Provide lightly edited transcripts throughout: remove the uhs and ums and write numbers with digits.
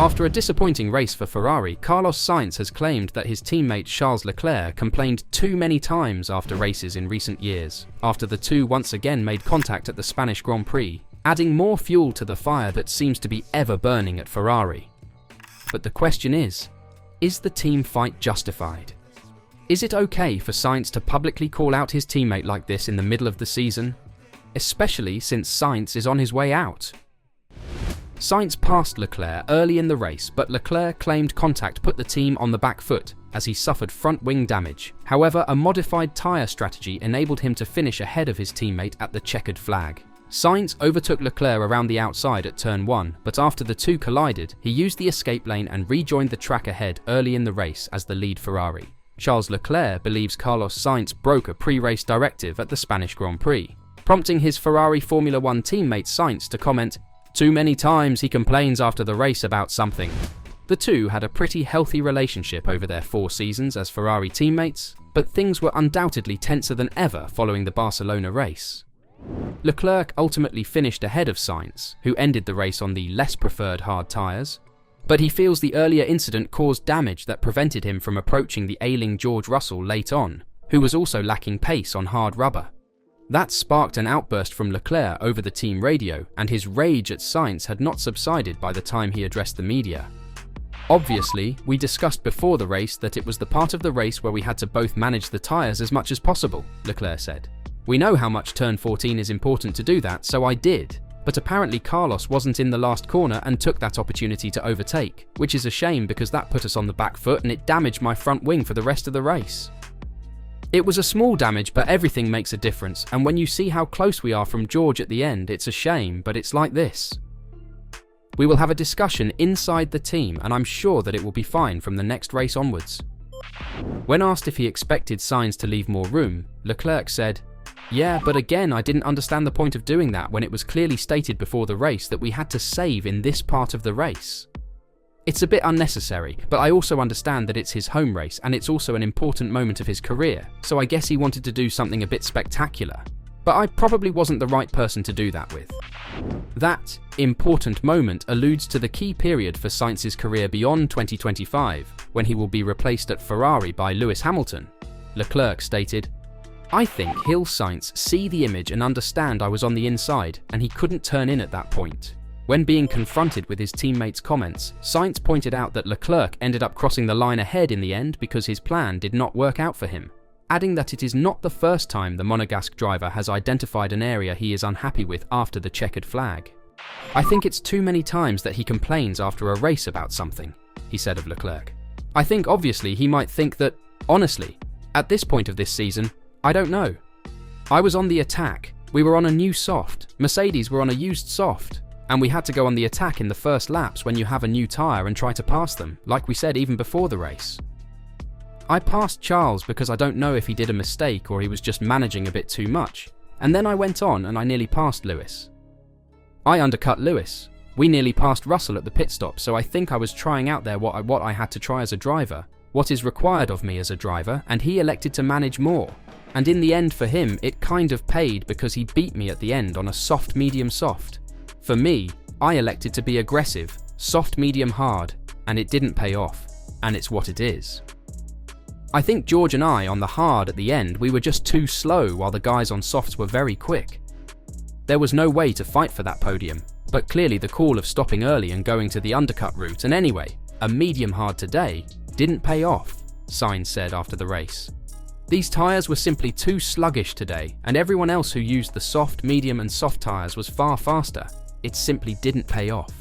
After a disappointing race for Ferrari, Carlos Sainz has claimed that his teammate Charles Leclerc complained too many times after races in recent years, after the two once again made contact at the Spanish Grand Prix, adding more fuel to the fire that seems to be ever burning at Ferrari. But the question is the team fight justified? Is it okay for Sainz to publicly call out his teammate like this in the middle of the season? Especially since Sainz is on his way out. Sainz passed Leclerc early in the race, but Leclerc claimed contact put the team on the back foot as he suffered front wing damage. However, a modified tyre strategy enabled him to finish ahead of his teammate at the checkered flag. Sainz overtook Leclerc around the outside at turn 1, but after the two collided, he used the escape lane and rejoined the track ahead early in the race as the lead Ferrari. Charles Leclerc believes Carlos Sainz broke a pre-race directive at the Spanish Grand Prix, prompting his Ferrari Formula 1 teammate Sainz to comment, "Too many times he complains after the race about something." The two had a pretty healthy relationship over their 4 seasons as Ferrari teammates, but things were undoubtedly tenser than ever following the Barcelona race. Leclerc ultimately finished ahead of Sainz, who ended the race on the less preferred hard tyres, but he feels the earlier incident caused damage that prevented him from approaching the ailing George Russell late on, who was also lacking pace on hard rubber. That sparked an outburst from Leclerc over the team radio, and his rage at Sainz had not subsided by the time he addressed the media. "Obviously, we discussed before the race that it was the part of the race where we had to both manage the tyres as much as possible," Leclerc said. "We know how much turn 14 is important to do that, so I did. But apparently Carlos wasn't in the last corner and took that opportunity to overtake, which is a shame because that put us on the back foot and it damaged my front wing for the rest of the race. It was a small damage, but everything makes a difference, and when you see how close we are from George at the end, it's a shame, but it's like this. We will have a discussion inside the team, and I'm sure that it will be fine from the next race onwards." When asked if he expected Sainz to leave more room, Leclerc said, "Yeah, but again, I didn't understand the point of doing that when it was clearly stated before the race that we had to save in this part of the race. It's a bit unnecessary, but I also understand that it's his home race and it's also an important moment of his career, so I guess he wanted to do something a bit spectacular. But I probably wasn't the right person to do that with." That important moment alludes to the key period for Sainz's career beyond 2025, when he will be replaced at Ferrari by Lewis Hamilton. Leclerc stated, "I think he'll Sainz see the image and understand I was on the inside and he couldn't turn in at that point." When being confronted with his teammates' comments, Sainz pointed out that Leclerc ended up crossing the line ahead in the end because his plan did not work out for him, adding that it is not the first time the Monegasque driver has identified an area he is unhappy with after the checkered flag. "I think it's too many times that he complains after a race about something," he said of Leclerc. "I think obviously he might think that, honestly, at this point of this season, I don't know. I was on the attack, we were on a new soft, Mercedes were on a used soft, and we had to go on the attack in the first laps when you have a new tyre and try to pass them, like we said even before the race. I passed Charles because I don't know if he did a mistake or he was just managing a bit too much, and then I went on and I nearly passed Lewis. I undercut Lewis. We nearly passed Russell at the pit stop, so I think I was trying out there what I had to try as a driver, what is required of me as a driver, and he elected to manage more. And in the end for him, it kind of paid because he beat me at the end on a soft, medium, soft. For me, I elected to be aggressive, soft, medium, hard, and it didn't pay off, and it's what it is. I think George and I on the hard at the end, we were just too slow while the guys on softs were very quick. There was no way to fight for that podium, but clearly the call of stopping early and going to the undercut route, and anyway, a medium hard today, didn't pay off," Sainz said after the race. "These tyres were simply too sluggish today, and everyone else who used the soft, medium and soft tyres was far faster. It simply didn't pay off.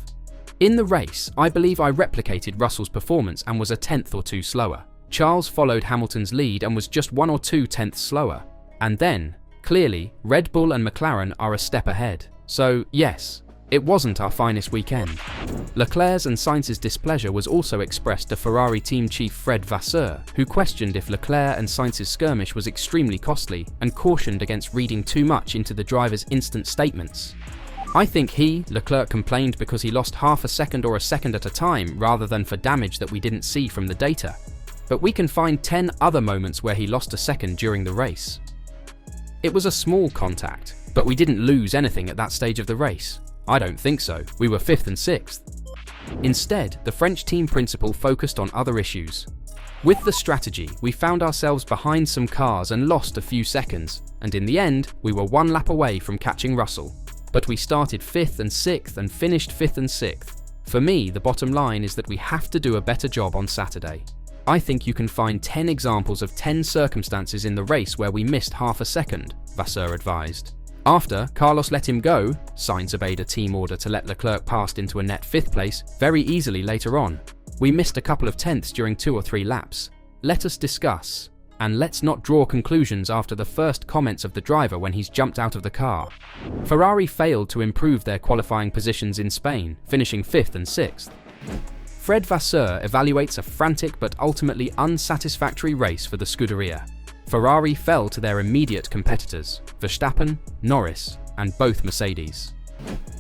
In the race, I believe I replicated Russell's performance and was a tenth or two slower. Charles followed Hamilton's lead and was just 1 or 2 tenths slower. And then, clearly, Red Bull and McLaren are a step ahead. So, yes, it wasn't our finest weekend." Leclerc's and Sainz's displeasure was also expressed to Ferrari team chief Fred Vasseur, who questioned if Leclerc and Sainz's skirmish was extremely costly and cautioned against reading too much into the driver's instant statements. "I think Leclerc complained because he lost half a second or a second at a time rather than for damage that we didn't see from the data. But we can find 10 other moments where he lost a second during the race. It was a small contact, but we didn't lose anything at that stage of the race. I don't think so. We were 5th and 6th. Instead, the French team principal focused on other issues. With the strategy, we found ourselves behind some cars and lost a few seconds, and in the end, we were one lap away from catching Russell. But we started 5th and 6th and finished 5th and 6th. For me, the bottom line is that we have to do a better job on Saturday. I think you can find 10 examples of 10 circumstances in the race where we missed half a second, Vasseur advised. After Carlos let him go, Sainz obeyed a team order to let Leclerc pass into a net 5th place very easily later on. We missed a couple of tenths during 2 or 3 laps. Let us discuss. And let's not draw conclusions after the first comments of the driver when he's jumped out of the car. Ferrari failed to improve their qualifying positions in Spain, finishing 5th and 6th. Fred Vasseur evaluates a frantic but ultimately unsatisfactory race for the Scuderia. Ferrari fell to their immediate competitors, Verstappen, Norris, and both Mercedes.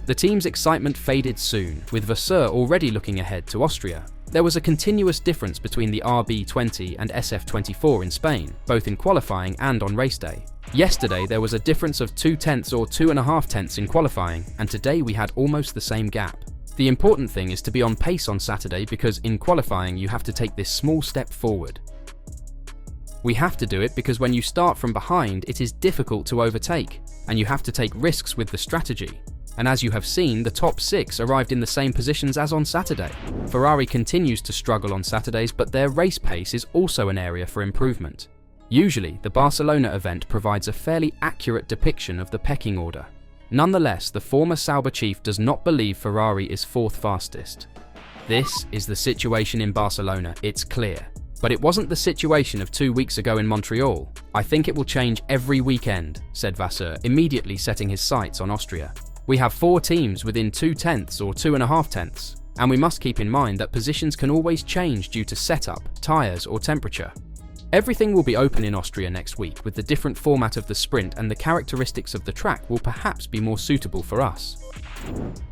The team's excitement faded soon, with Vasseur already looking ahead to Austria. There was a continuous difference between the RB20 and SF24 in Spain, both in qualifying and on race day. Yesterday there was a difference of 2 tenths or 2.5 tenths in qualifying, and today we had almost the same gap. The important thing is to be on pace on Saturday because in qualifying you have to take this small step forward. We have to do it because when you start from behind it is difficult to overtake, and you have to take risks with the strategy. And as you have seen, the top 6 arrived in the same positions as on Saturday. Ferrari continues to struggle on Saturdays, but their race pace is also an area for improvement. Usually, the Barcelona event provides a fairly accurate depiction of the pecking order. Nonetheless, the former Sauber chief does not believe Ferrari is 4th fastest. This is the situation in Barcelona, it's clear. But it wasn't the situation of 2 weeks ago in Montreal. I think it will change every weekend, said Vasseur, immediately setting his sights on Austria. We have 4 teams within 2 tenths or 2.5 tenths, and we must keep in mind that positions can always change due to setup, tyres or temperature. Everything will be open in Austria next week with the different format of the sprint, and the characteristics of the track will perhaps be more suitable for us.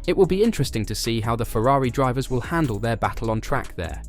It will be interesting to see how the Ferrari drivers will handle their battle on track there.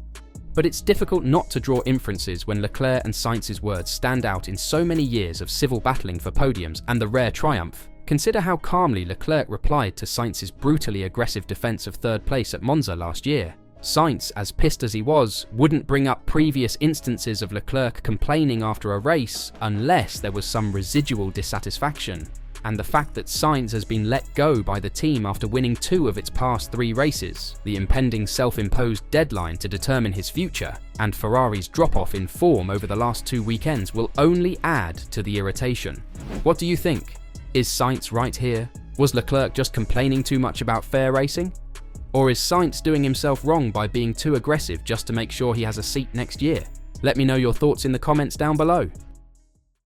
But it's difficult not to draw inferences when Leclerc and Sainz's words stand out in so many years of civil battling for podiums and the rare triumph. Consider how calmly Leclerc replied to Sainz's brutally aggressive defense of 3rd place at Monza last year. Sainz, as pissed as he was, wouldn't bring up previous instances of Leclerc complaining after a race unless there was some residual dissatisfaction. And the fact that Sainz has been let go by the team after winning 2 of its past 3 races, the impending self-imposed deadline to determine his future, and Ferrari's drop-off in form over the last 2 weekends will only add to the irritation. What do you think? Is Sainz right here? Was Leclerc just complaining too much about fair racing? Or is Sainz doing himself wrong by being too aggressive just to make sure he has a seat next year? Let me know your thoughts in the comments down below.